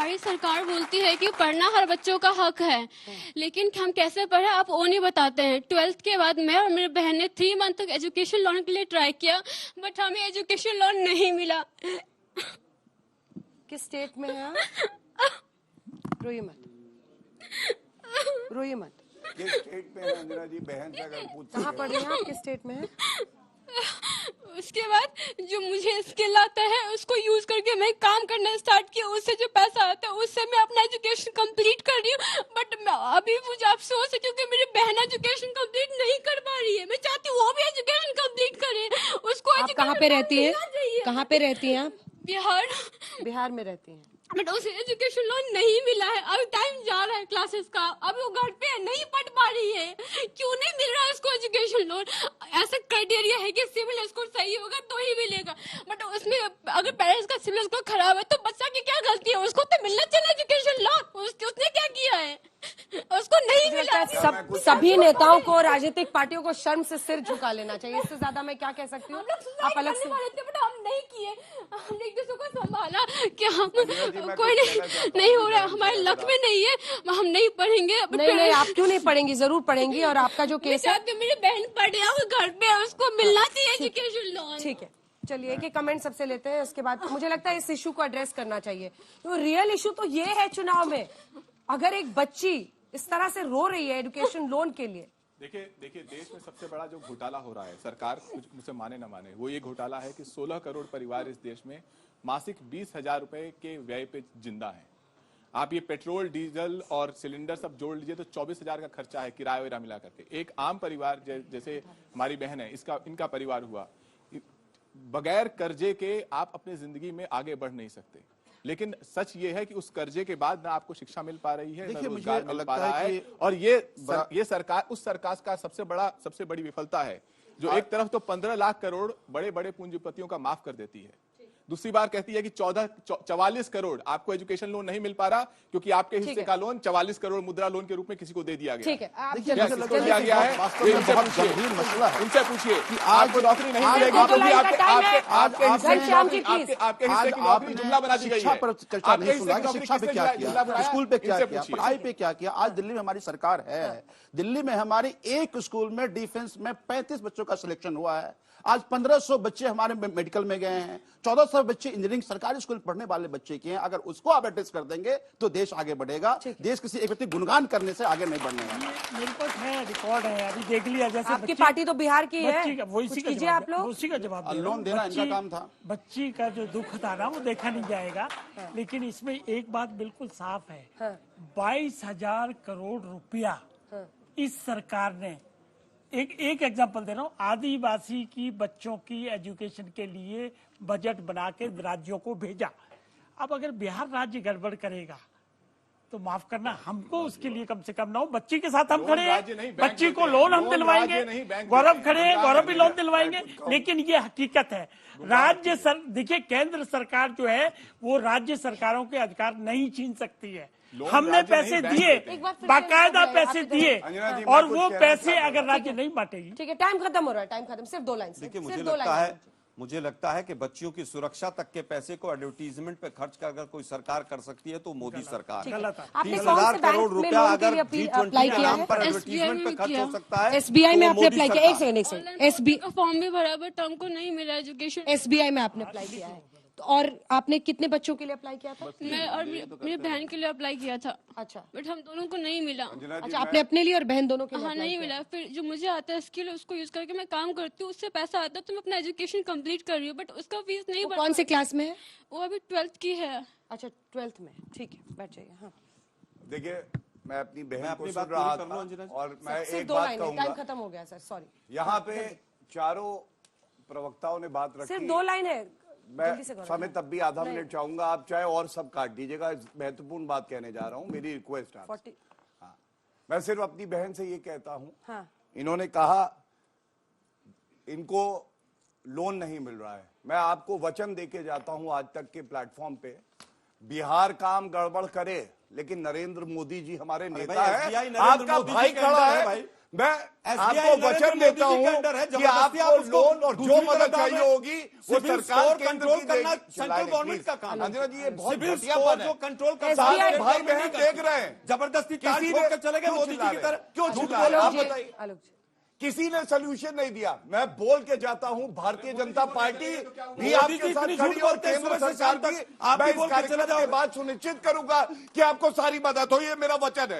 हमारी सरकार बोलती है कि पढ़ना हर बच्चों का हक है, लेकिन हम कैसे पढ़े आप वो नहीं बताते हैं। 12th के बाद मैं और मेरी बहन ने 3 मंथ तक एजुकेशन लोन के लिए ट्राई किया, बट हमें एजुकेशन लोन नहीं मिला। किस स्टेट में है? रोइए मत, रोइए मत। किस स्टेट में है अंजना जी? बहन से अगर पूछ कहाँ पढ़ रही हैं आप? किस स्टेट में है? उसके बाद जो मुझे स्किल आता है उसको यूज करके मैं काम करना स्टार्ट किया, उससे जो पैसा आता है उससे मैं अपना एजुकेशन कंप्लीट कर रही हूँ। बट अभी मुझे अफसोस है क्योंकि मेरी बहन एजुकेशन कंप्लीट नहीं कर पा रही है। मैं चाहती हूँ वो भी एजुकेशन कंप्लीट करे। उसको आप कहाँ पे रहती हैं? कहाँ पे रहती हैं आप? बिहार। बिहार में रहती हैं। बट उसे एजुकेशन लोन नहीं मिला है। अभी टाइम जा रहा है क्लासेस का, अभी वो घर पे नहीं पढ़ पा रही है। क्यों नहीं मिल रहा है उसको एजुकेशन लोन? ऐसा क्राइटेरिया है कि सिविल स्कोर सही होगा तो ही मिलेगा, बट उसमें अगर पेरेंट्स का सिविल स्कोर खराब है तो बच्चा की क्या गलती है? उसको तो मिलना चाहिए एजुकेशन लोन। उसने क्या किया है? उसको नहीं मिला। सभी नेताओं को, राजनीतिक पार्टियों को शर्म से सिर झुका लेना चाहिए। इससे ज्यादा मैं क्या कह सकती हूँ? आप अलग से, बट हम नहीं किए। हमने एक दूसरे को संभाला कि हम कोई नहीं हो रहा, हमारे लक में नहीं है, हम नहीं पढ़ेंगे। नहीं, आप क्यों नहीं पढ़ेंगी? जरूर पढ़ेंगी। और आपका जो केस है, मेरी बहन पढ़ रहा है घर पे, उसको मिलना चाहिए एजुकेशन लोन। ठीक है, चलिए एक एक कमेंट सबसे लेते हैं। उसके बाद मुझे लगता है इस इशू को एड्रेस करना चाहिए। तो रियल इशू तो ये है चुनाव में, अगर एक बच्ची इस तरह से रो रही है एजुकेशन लोन के लिए। देखिए देश में सबसे बड़ा जो घोटाला हो रहा है, सरकार कुछ मुझसे माने ना माने, वो ये घोटाला है कि 16 करोड़ परिवार इस देश में मासिक 20,000 रुपए के व्यय पे जिंदा हैं। आप ये पेट्रोल, डीजल और सिलेंडर सब जोड़ लीजिए तो 24,000 का खर्चा है किराया वगैरह मिला करके। एक आम परिवार जैसे हमारी बहन है, इनका परिवार हुआ, बगैर कर्जे के आप अपनी जिंदगी में आगे बढ़ नहीं सकते। लेकिन सच ये है कि उस कर्जे के बाद ना आपको शिक्षा मिल पा रही है, ना रोजगार मिल पा रहा है। और ये सरकार, उस सरकार का सबसे बड़ी विफलता है जो एक तरफ तो 15 लाख करोड़ बड़े बड़े पूंजीपतियों का माफ कर देती है, दूसरी बार कहती है कि 44 करोड़ आपको एजुकेशन लोन नहीं मिल पा रहा क्योंकि आपके हिस्से का लोन 44 करोड़ मुद्रा लोन के रूप में किसी को दे दिया गया। ठीक है, दिया गया है। बहुत गंभीर मसला है। उनसे पूछिए कि आपको नौकरी नहीं मिलेगी क्योंकि आपके हिस्से की नौकरी जुमला बना दी गई है। शिक्षा पर चर्चा नहीं सुना कि शिक्षा पे क्या किया, स्कूल पे क्या किया, पढ़ाई पे क्या किया। आज दिल्ली में हमारी सरकार है, दिल्ली में हमारी एक स्कूल में डिफेंस में 35 बच्चों का सिलेक्शन हुआ है। आज 1500 बच्चे हमारे मेडिकल में गए हैं, 1400 बच्चे इंजीनियरिंग सरकारी स्कूल पढ़ने वाले बच्चे के हैं। अगर उसको आप एड्रेस कर देंगे तो देश आगे बढ़ेगा। देश किसी एक व्यक्ति गुणगान करने से आगे नहीं बढ़ने वाला। मेरे पास है, रिकॉर्ड है, अभी देख लिया। जैसे आपकी पार्टी तो बिहार की है, कुछ कीजिए आप लोग। उसी का जवाब लोन देना इनका काम था। बच्ची का जो दुख था ना वो देखा नहीं जाएगा। लेकिन इसमें एक बात बिल्कुल साफ है, 22,000 करोड़ रुपया इस सरकार ने, एक एग्जांपल दे रहा हूँ, आदिवासी की बच्चों की एजुकेशन के लिए बजट बना के राज्यों को भेजा। अब अगर बिहार राज्य गड़बड़ करेगा तो माफ करना, हमको उसके लिए कम से कम ना हो, बच्ची के साथ हम खड़े हैं, बच्ची को लोन हम दिलवाएंगे, गौरव खड़े हैं, गौरव भी लोन दिलवाएंगे। लेकिन ये हकीकत है, देखिए केंद्र सरकार जो है वो राज्य सरकारों के अधिकार नहीं छीन सकती है। हमने पैसे दिए, बाकायदा पैसे दिए, और वो पैसे अगर राज्य नहीं बांटेगी। ठीक है, टाइम खत्म हो रहा है, टाइम खत्म। सिर्फ 2 लाइन। देखिए मुझे लगता है कि बच्चियों की सुरक्षा तक के पैसे को एडवर्टीजमेंट पे खर्च कर अगर कोई सरकार कर सकती है तो मोदी सरकार है। 30,000 करोड़ रुपया अगर G20 के नाम पर एडवर्टीजमेंट पे खर्च हो सकता है। SBI में आपने अप्लाई किया? एक सेकंड, SBI का फॉर्म भी भरा बट हमको नहीं मिला एजुकेशन। SBI में आपने अप्लाई किया है? और आपने कितने बच्चों के लिए अप्लाई किया था? मैं और मेरी बहन के लिए अप्लाई किया था। अच्छा, बट हम दोनों को नहीं मिला। अच्छा, आपने अपने लिए और बहन दोनों के लिए? हाँ, नहीं मिला। फिर जो मुझे आता है स्किल उसको यूज करके मैं काम करती हूँ, उससे पैसा आता है तो मैं अपना एजुकेशन कंप्लीट कर रही हूँ, बट उसका फीस नहीं। कौन से क्लास में है वो? अभी 12th की है। अच्छा, 12th में। ठीक है, बैठ जाइए। हाँ, देखिए मैं अपनी बहन को सुन रहा था और मैं एक बात कहूंगा। टाइम खत्म हो गया सर, सॉरी। यहाँ पे चारों प्रवक्ताओं ने बात रखी, सिर्फ 2 लाइन है। मैं समय तब भी आधा मिनट चाहूंगा, आप चाहे और सब काट दीजिएगा। महत्वपूर्ण बात कहने जा रहा हूँ, मेरी रिक्वेस्ट है। हाँ, मैं सिर्फ अपनी बहन से ये कहता हूँ, हाँ। इन्होंने कहा इनको लोन नहीं मिल रहा है। मैं आपको वचन देके जाता हूँ आज तक के प्लेटफॉर्म पे, बिहार काम गड़बड़ करे लेकिन नरेंद्र मोदी जी हमारे नेता है, आपका भाई खड़ा है। मैं आपको वचन देता हूं कि आपको लोन और जो मदद चाहिए होगी वो सरकार कंट्रोल करना सेंट्रल गवर्नमेंट का काम है। अंजना जी, ये बहुत सिविल घटियापन स्कोर जो है। कंट्रोल कर SBI भाई बहन देख रहे हैं, जबरदस्ती किसी किसी ने चले गए क्यों मोदी चिल्ला जी की रहे तरह हैं? क्यों झूठ चिल्ला रहे हैं? आप आलोक जी, बताइए। आलोक जी। किसी ने सोल्यूशन नहीं दिया। मैं बोल के जाता हूं, भारतीय जनता पार्टी भी आपके साथ इतनी खड़ी झूठ और बोलते हैं केंद्र सुबह से सरकार शाम तक, भी। आप मैं भी इस बोल के चले कार्यक्रम के जाओगे। बाद सुनिश्चित करूंगा कि आपको सारी मदद हो, ये मेरा वचन है।